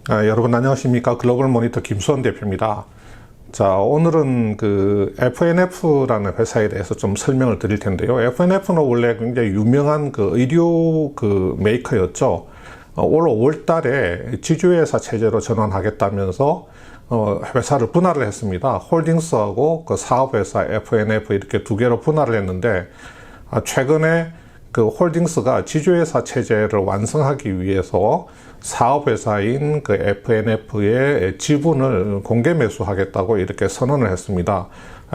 여러분 안녕하십니까. 글로벌 모니터 김수원 대표입니다. 자, 오늘은 그 FNF라는 회사에 대해서 좀 설명을 드릴 텐데요. FNF는 원래 굉장히 유명한 그 의류 그 메이커였죠. 올 5월 달에 지주회사 체제로 전환하겠다면서 회사를 분할을 했습니다. 홀딩스하고 그 사업회사 FNF 이렇게 두 개로 분할을 했는데, 최근에 그 홀딩스가 지주회사 체제를 완성하기 위해서 사업회사인 그 FNF의 지분을 공개 매수하겠다고 이렇게 선언을 했습니다.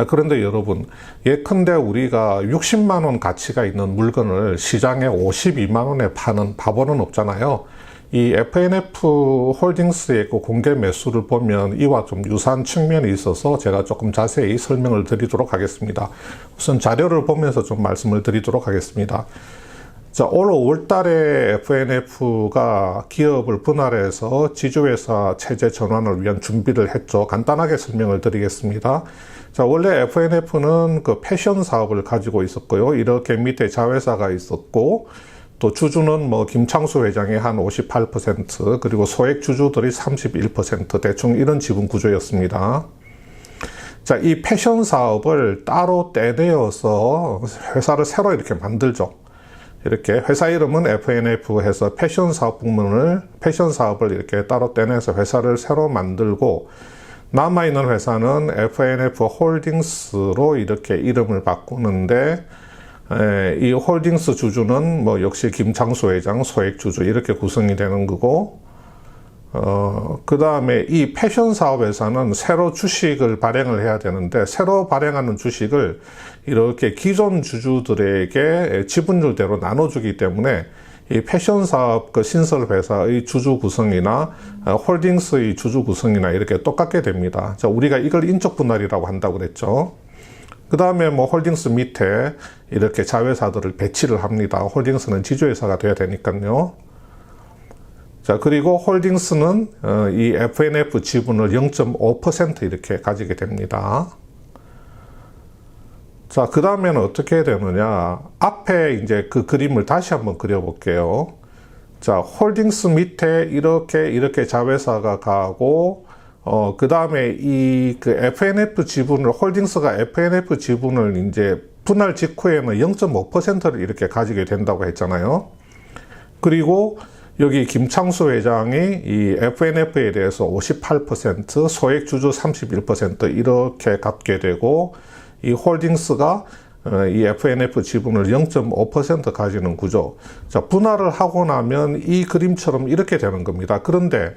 그런데 여러분, 예컨대 우리가 60만 원 가치가 있는 물건을 시장에 52만 원에 파는 바보는 없잖아요. 이 FNF 홀딩스의 그 공개 매수를 보면 이와 좀 유사한 측면이 있어서 제가 조금 자세히 설명을 드리도록 하겠습니다. 우선 자료를 보면서 좀 말씀을 드리도록 하겠습니다. 자, 올 5월 달에 FNF가 기업을 분할해서 지주회사 체제 전환을 위한 준비를 했죠. 간단하게 설명을 드리겠습니다. 자, 원래 FNF는 그 패션 사업을 가지고 있었고요. 이렇게 밑에 자회사가 있었고, 또 주주는 뭐 김창수 회장이 한 58%, 그리고 소액 주주들이 31%, 대충 이런 지분 구조였습니다. 자, 이 패션 사업을 따로 떼내어서 회사를 새로 이렇게 만들죠. 이렇게 회사 이름은 FNF 해서 패션 사업을 이렇게 따로 떼내서 회사를 새로 만들고, 남아있는 회사는 FNF 홀딩스로 이렇게 이름을 바꾸는데, 이 홀딩스 주주는 뭐 역시 김창수 회장, 소액 주주 이렇게 구성이 되는 거고, 그 다음에 이 패션 사업회사는 새로 주식을 발행을 해야 되는데, 새로 발행하는 주식을 이렇게 기존 주주들에게 지분율대로 나눠주기 때문에 이 패션 사업 그 신설 회사의 주주 구성이나 홀딩스의 주주 구성이나 이렇게 똑같게 됩니다. 자, 우리가 이걸 인적 분할이라고 한다고 그랬죠. 그 다음에 뭐 홀딩스 밑에 이렇게 자회사들을 배치를 합니다. 홀딩스는 지주회사가 돼야 되니까요. 자, 그리고 홀딩스는 이 FNF 지분을 0.5% 이렇게 가지게 됩니다. 자, 그 다음에는 어떻게 해야 되느냐. 앞에 이제 그 그림을 다시 한번 그려볼게요. 자, 홀딩스 밑에 이렇게 자회사가 가고, 그 다음에 그 FNF 지분을, 홀딩스가 FNF 지분을 이제 분할 직후에는 0.5%를 이렇게 가지게 된다고 했잖아요. 그리고 여기 김창수 회장이 이 FNF에 대해서 58%, 소액 주주 31% 이렇게 갖게 되고, 이 홀딩스가 이 FNF 지분을 0.5% 가지는 구조. 자, 분할을 하고 나면 이 그림처럼 이렇게 되는 겁니다. 그런데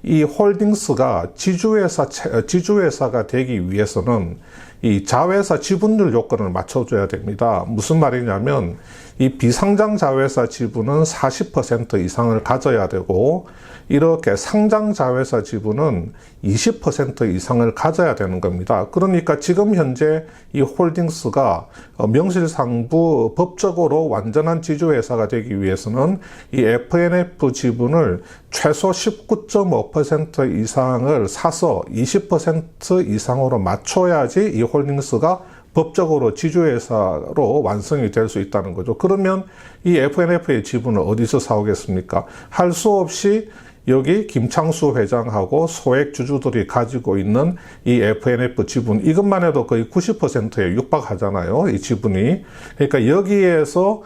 이 홀딩스가 지주회사가 되기 위해서는 이 자회사 지분율 요건을 맞춰줘야 됩니다. 무슨 말이냐면, 이 비상장 자회사 지분은 40% 이상을 가져야 되고, 이렇게 상장 자회사 지분은 20% 이상을 가져야 되는 겁니다. 그러니까 지금 현재 이 홀딩스가 명실상부 법적으로 완전한 지주회사가 되기 위해서는 이 FNF 지분을 최소 19.5% 이상을 사서 20% 이상으로 맞춰야지 이 홀딩스가 법적으로 지주회사로 완성이 될 수 있다는 거죠. 그러면 이 FNF의 지분을 어디서 사오겠습니까? 할 수 없이 여기 김창수 회장하고 소액 주주들이 가지고 있는 이 FNF 지분, 이것만 해도 거의 90%에 육박하잖아요, 이 지분이. 그러니까 여기에서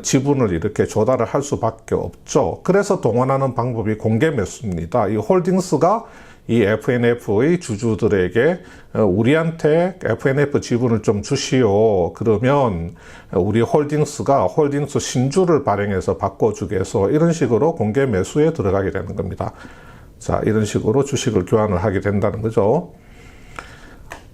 지분을 이렇게 조달을 할 수밖에 없죠. 그래서 동원하는 방법이 공개 매수입니다. 이 홀딩스가 이 FNF의 주주들에게 우리한테 FNF 지분을 좀 주시오. 그러면 우리 홀딩스가 홀딩스 신주를 발행해서 바꿔주겠소. 이런 식으로 공개 매수에 들어가게 되는 겁니다. 자, 이런 식으로 주식을 교환을 하게 된다는 거죠.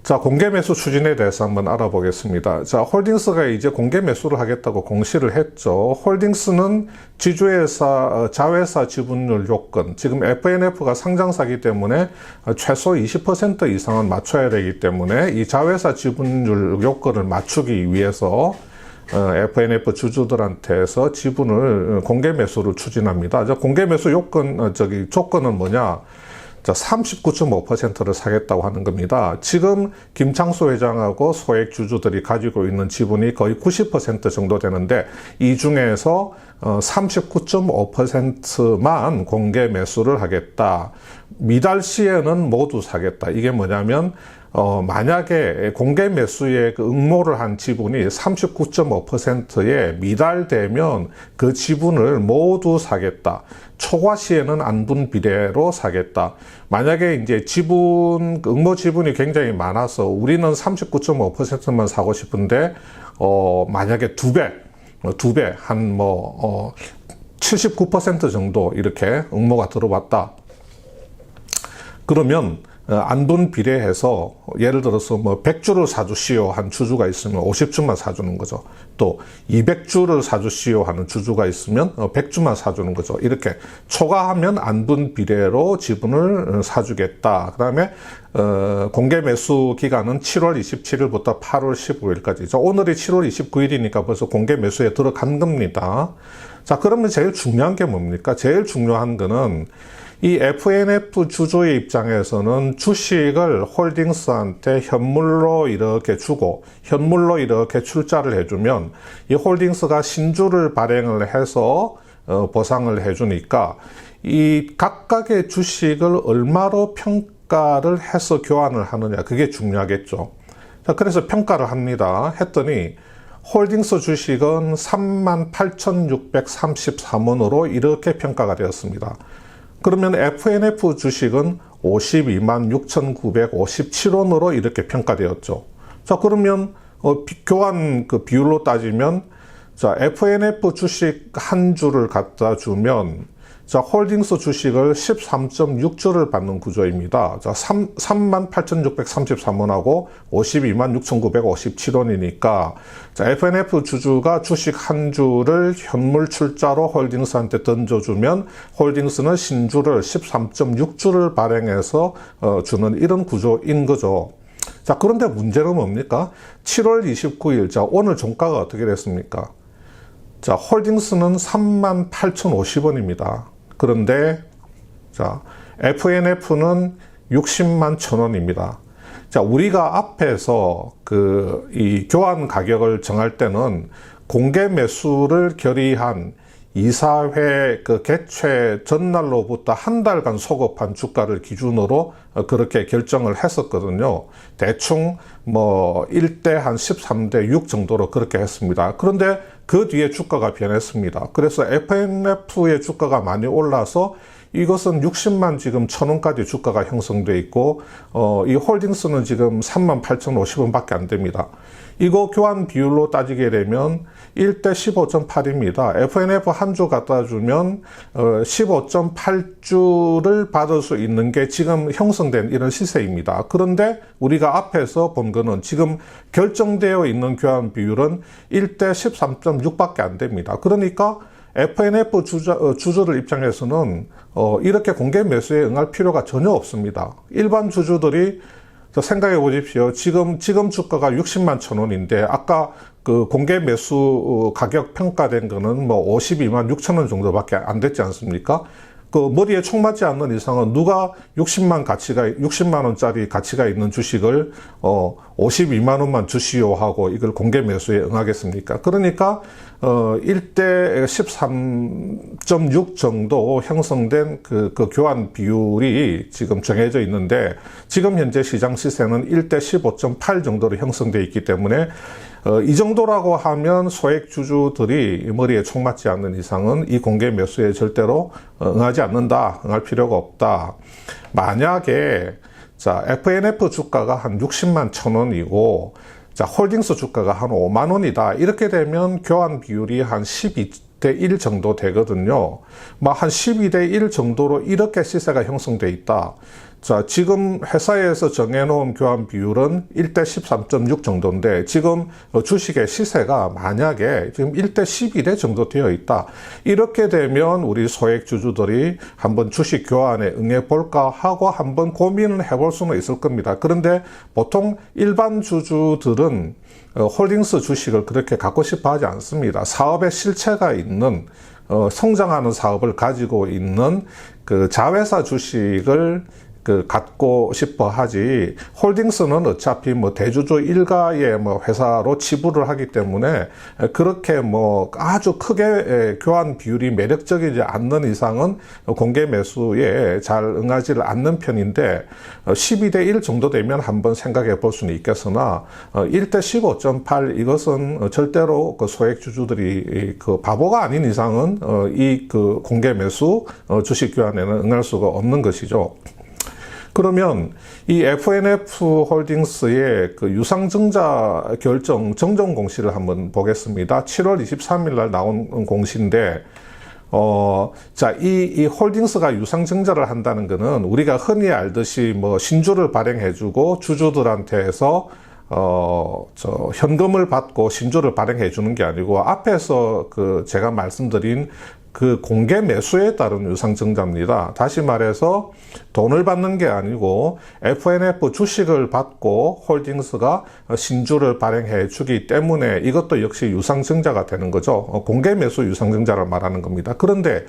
자, 공개 매수 추진에 대해서 한번 알아보겠습니다. 자, 홀딩스가 이제 공개 매수를 하겠다고 공시를 했죠. 홀딩스는 지주회사, 자회사 지분율 요건, 지금 FNF가 상장사이기 때문에 최소 20% 이상은 맞춰야 되기 때문에 이 자회사 지분율 요건을 맞추기 위해서 FNF 주주들한테서 지분을 공개 매수를 추진합니다. 공개 매수 조건은 뭐냐? 자, 39.5%를 사겠다고 하는 겁니다. 지금 김창수 회장하고 소액 주주들이 가지고 있는 지분이 거의 90% 정도 되는데 이 중에서 39.5%만 공개 매수를 하겠다. 미달 시에는 모두 사겠다. 이게 뭐냐면 만약에 공개 매수에 그 응모를 한 지분이 39.5%에 미달되면 그 지분을 모두 사겠다. 초과 시에는 안분 비례로 사겠다. 만약에 이제 지분, 응모 지분이 굉장히 많아서 우리는 39.5%만 사고 싶은데, 만약에 두 배, 한 79% 정도 이렇게 응모가 들어왔다. 그러면 안분 비례해서 예를 들어서 100주를 사주시오 한 주주가 있으면 50주만 사주는 거죠. 또 200주를 사주시오 하는 주주가 있으면 100주만 사주는 거죠. 이렇게 초과하면 안분 비례로 지분을 사주겠다. 그 다음에 공개 매수 기간은 7월 27일부터 8월 15일까지죠. 오늘이 7월 29일이니까 벌써 공개 매수에 들어간 겁니다. 자, 그러면 제일 중요한 게 뭡니까? 제일 중요한 거는 이 FNF 주주의 입장에서는 주식을 홀딩스한테 현물로 이렇게 주고 현물로 이렇게 출자를 해주면 이 홀딩스가 신주를 발행을 해서 보상을 해주니까 이 각각의 주식을 얼마로 평가를 해서 교환을 하느냐, 그게 중요하겠죠. 자, 그래서 평가를 합니다. 했더니 홀딩스 주식은 38,633원으로 이렇게 평가가 되었습니다. 그러면 FNF 주식은 526,957원으로 이렇게 평가되었죠. 자, 그러면 교환 그 비율로 따지면, 자, FNF 주식 한 주를 갖다 주면, 자, 홀딩스 주식을 13.6주를 받는 구조입니다. 자, 38,633원하고 526,957원이니까, 자, FNF 주주가 주식 한 주를 현물 출자로 홀딩스한테 던져주면, 홀딩스는 신주를 13.6주를 발행해서 주는 이런 구조인 거죠. 자, 그런데 문제는 뭡니까? 7월 29일, 자, 오늘 종가가 어떻게 됐습니까? 자, 홀딩스는 38,050원입니다. 그런데, 자, FNF는 60만 1,000원입니다. 자, 우리가 앞에서 이 교환 가격을 정할 때는 공개 매수를 결의한 이사회 개최 전날로부터 한 달간 소급한 주가를 기준으로 그렇게 결정을 했었거든요. 대충 1대 한 13대 6 정도로 그렇게 했습니다. 그런데 그 뒤에 주가가 변했습니다. 그래서 FNF의 주가가 많이 올라서 이것은 60만 지금 1,000원까지 주가가 형성돼 있고, 이 홀딩스는 지금 38,050원밖에 안 됩니다. 이거 교환 비율로 따지게 되면 1대 15.8입니다. FNF 한 주 갖다 주면 15.8주를 받을 수 있는 게 지금 형성된 이런 시세입니다. 그런데 우리가 앞에서 본 거는 지금 결정되어 있는 교환 비율은 1대 13.6밖에 안 됩니다. 그러니까 FNF 주주들 입장에서는 이렇게 공개 매수에 응할 필요가 전혀 없습니다. 일반 주주들이 생각해 보십시오. 지금 주가가 60만 1,000원인데 아까 그 공개 매수 가격 평가된 거는 52만 6천원 정도밖에 안 됐지 않습니까? 그 머리에 총 맞지 않는 이상은 누가 60만 원짜리 가치가 있는 주식을 52만 원만 주시오 하고 이걸 공개 매수에 응하겠습니까? 그러니까 1대 13.6 정도 형성된 그 교환 비율이 지금 정해져 있는데 지금 현재 시장 시세는 1대 15.8 정도로 형성되어 있기 때문에 이 정도라고 하면 소액 주주들이 머리에 총 맞지 않는 이상은 이 공개 매수에 절대로 응하지 않는다, 응할 필요가 없다. 만약에 자, FNF 주가가 한 60만 1,000원이고 자, 홀딩스 주가가 한 5만 원이다. 이렇게 되면 교환 비율이 한 12대 1 정도 되거든요. 한 12대 1 정도로 이렇게 시세가 형성돼 있다. 자, 지금 회사에서 정해놓은 교환 비율은 1대 13.6 정도인데 지금 주식의 시세가 만약에 지금 1대 12대 정도 되어 있다. 이렇게 되면 우리 소액 주주들이 한번 주식 교환에 응해볼까 하고 한번 고민을 해볼 수는 있을 겁니다. 그런데 보통 일반 주주들은 홀딩스 주식을 그렇게 갖고 싶어 하지 않습니다. 사업에 실체가 있는 성장하는 사업을 가지고 있는 그 자회사 주식을 갖고 싶어 하지, 홀딩스는 어차피 뭐 대주주 일가의 뭐 회사로 지불을 하기 때문에 그렇게 뭐 아주 크게 교환 비율이 매력적이지 않는 이상은 공개 매수에 잘 응하지를 않는 편인데, 12대 1 정도 되면 한번 생각해 볼 수는 있겠으나 1대 15.8 이것은 절대로 그 소액 주주들이 그 바보가 아닌 이상은 이 그 공개 매수 주식 교환에는 응할 수가 없는 것이죠. 그러면 이 FNF 홀딩스의 그 유상증자 결정 정정 공시를 한번 보겠습니다. 7월 23일 날 나온 공시인데, 자, 이 홀딩스가 유상증자를 한다는 것은 우리가 흔히 알듯이 뭐 신주를 발행해주고 주주들한테서 현금을 받고 신주를 발행해 주는 게 아니고, 앞에서 그 제가 말씀드린 그 공개 매수에 따른 유상증자입니다. 다시 말해서 돈을 받는 게 아니고 FNF 주식을 받고 홀딩스가 신주를 발행해 주기 때문에 이것도 역시 유상증자가 되는 거죠. 공개 매수 유상증자를 말하는 겁니다. 그런데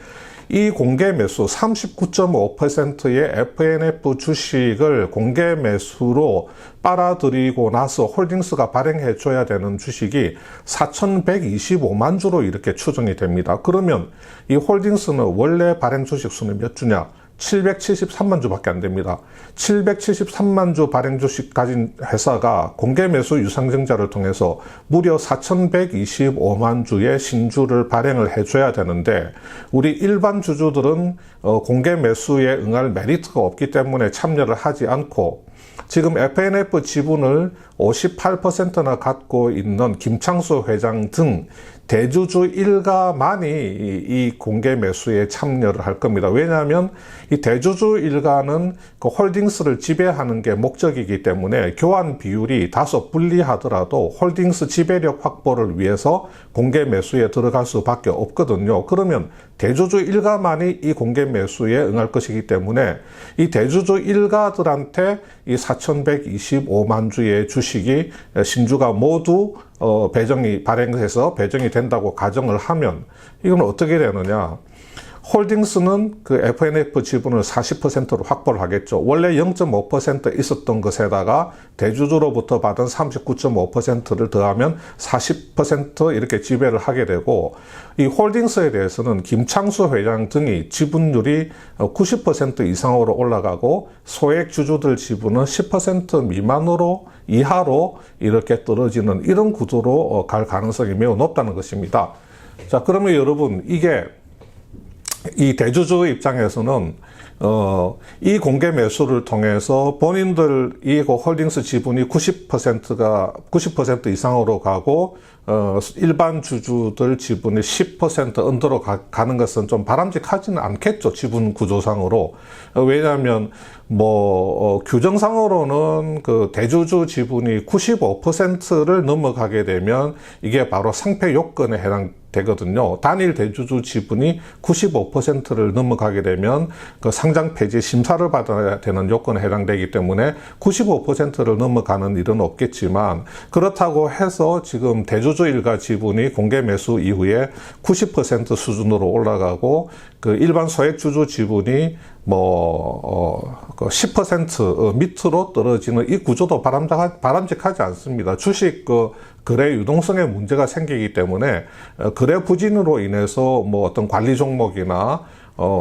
이 공개 매수 39.5%의 FNF 주식을 공개 매수로 빨아들이고 나서 홀딩스가 발행해 줘야 되는 주식이 4,125만 주로 이렇게 추정이 됩니다. 그러면 이 홀딩스는 원래 발행 주식 수는 몇 주냐? 773만 주밖에 안 됩니다. 773만 주 발행 주식 가진 회사가 공개 매수 유상증자를 통해서 무려 4,125만 주의 신주를 발행을 해줘야 되는데, 우리 일반 주주들은 공개 매수에 응할 메리트가 없기 때문에 참여를 하지 않고, 지금 FNF 지분을 58%나 갖고 있는 김창수 회장 등 대주주 일가만이 이 공개 매수에 참여를 할 겁니다. 왜냐하면 이 대주주 일가는 그 홀딩스를 지배하는 게 목적이기 때문에 교환 비율이 다소 불리하더라도 홀딩스 지배력 확보를 위해서 공개 매수에 들어갈 수밖에 없거든요. 그러면 대주주 일가만이 이 공개 매수에 응할 것이기 때문에 이 대주주 일가들한테 이 4,125만 주의 주식이 신주가 모두 발행해서 배정이 된다고 가정을 하면 이건 어떻게 되느냐? 홀딩스는 그 FNF 지분을 40%로 확보를 하겠죠. 원래 0.5% 있었던 것에다가 대주주로부터 받은 39.5%를 더하면 40% 이렇게 지배를 하게 되고, 이 홀딩스에 대해서는 김창수 회장 등이 지분율이 90% 이상으로 올라가고 소액 주주들 지분은 10% 미만으로 이하로 이렇게 떨어지는 이런 구도로 갈 가능성이 매우 높다는 것입니다. 자, 그러면 여러분, 이게 이 대주주 입장에서는 이 공개 매수를 통해서 본인들이 그 홀딩스 지분이 90% 이상으로 가고 일반 주주들 지분이 10% 언더로 가는 것은 좀 바람직하지는 않겠죠, 지분 구조상으로. 왜냐하면 규정상으로는 그 대주주 지분이 95%를 넘어가게 되면 이게 바로 상패 요건에 해당되거든요. 단일 대주주 지분이 95%를 넘어가게 되면 그 상장 폐지 심사를 받아야 되는 요건에 해당되기 때문에 95%를 넘어가는 일은 없겠지만, 그렇다고 해서 지금 대주주 일가 지분이 공개 매수 이후에 90% 수준으로 올라가고 그 일반 소액 주주 지분이 10% 밑으로 떨어지는 이 구조도 바람직하지 않습니다. 주식 거래 유동성에 문제가 생기기 때문에 거래 부진으로 인해서 어떤 관리 종목이나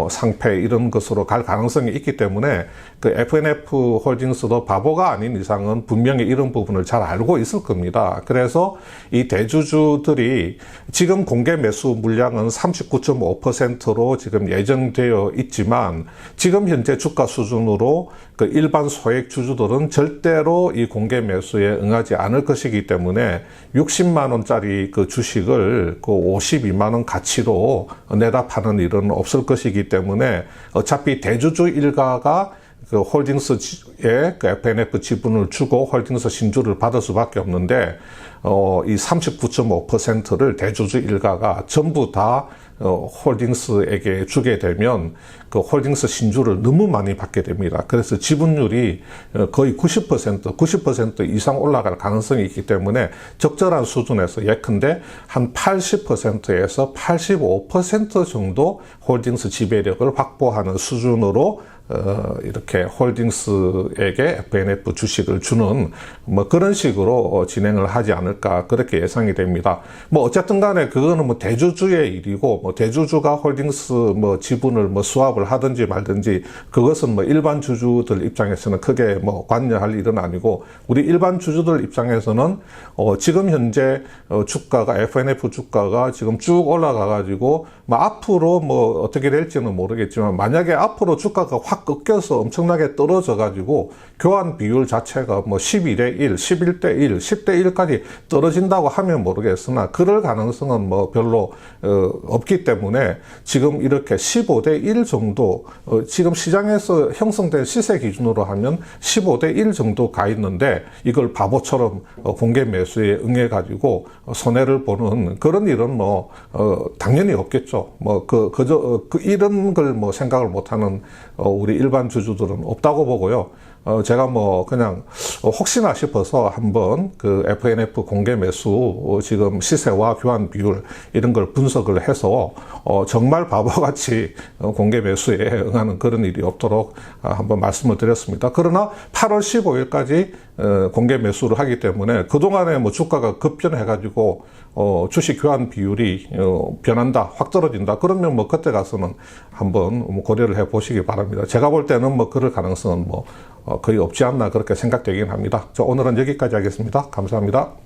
상패 이런 것으로 갈 가능성이 있기 때문에 그 FNF 홀딩스도 바보가 아닌 이상은 분명히 이런 부분을 잘 알고 있을 겁니다. 그래서 이 대주주들이 지금 공개 매수 물량은 39.5%로 지금 예정되어 있지만, 지금 현재 주가 수준으로 그 일반 소액 주주들은 절대로 이 공개 매수에 응하지 않을 것이기 때문에 60만 원짜리 그 주식을 그 52만 원 가치로 내다 파는 일은 없을 것이기 때문에, 어차피 대주주 일가가 그 홀딩스에 그 FNF 지분을 주고 홀딩스 신주를 받을 수밖에 없는데, 이 39.5%를 대주주 일가가 전부 다 홀딩스에게 주게 되면 그 홀딩스 신주를 너무 많이 받게 됩니다. 그래서 지분율이 거의 90% 이상 올라갈 가능성이 있기 때문에 적절한 수준에서 예컨대 한 80%에서 85% 정도 홀딩스 지배력을 확보하는 수준으로 이렇게 홀딩스에게 FNF 주식을 주는 뭐 그런 식으로 진행을 하지 않을까 그렇게 예상이 됩니다. 뭐 어쨌든 간에 그거는 뭐 대주주의 일이고 뭐 대주주가 홀딩스 뭐 지분을 뭐 수합을 하든지 말든지 그것은 뭐 일반 주주들 입장에서는 크게 뭐 관여할 일은 아니고 우리 일반 주주들 입장에서는 지금 현재 주가가 FNF 주가가 지금 쭉 올라가 가지고 뭐 앞으로 뭐 어떻게 될지는 모르겠지만 만약에 앞으로 주가가 확 꺾여서 엄청나게 떨어져 가지고 교환 비율 자체가 뭐 12대 1, 11대 1, 10대 1까지 떨어진다고 하면 모르겠으나 그럴 가능성은 뭐 별로 없기 때문에 지금 이렇게 15대 1 정도 지금 시장에서 형성된 시세 기준으로 하면 15대 1 정도 가 있는데 이걸 바보처럼 공개 매수에 응해 가지고 손해를 보는 그런 일은 뭐 당연히 없겠죠. 뭐 그저 이런 걸 뭐 생각을 못하는 우리 일반 주주들은 없다고 보고요. 제가 뭐 그냥 혹시나 싶어서 한번 그 FNF 공개 매수 지금 시세와 교환 비율 이런 걸 분석을 해서 정말 바보같이 공개 매수에 응하는 그런 일이 없도록 한번 말씀을 드렸습니다. 그러나 8월 15일까지 공개 매수를 하기 때문에 그동안에 뭐 주가가 급변해 가지고 주식 교환 비율이 변한다, 확 떨어진다. 그러면 뭐 그때 가서는 한번 고려를 해 보시기 바랍니다. 제가 볼 때는 뭐 그럴 가능성은 뭐 거의 없지 않나 그렇게 생각되긴 합니다. 오늘은 여기까지 하겠습니다. 감사합니다.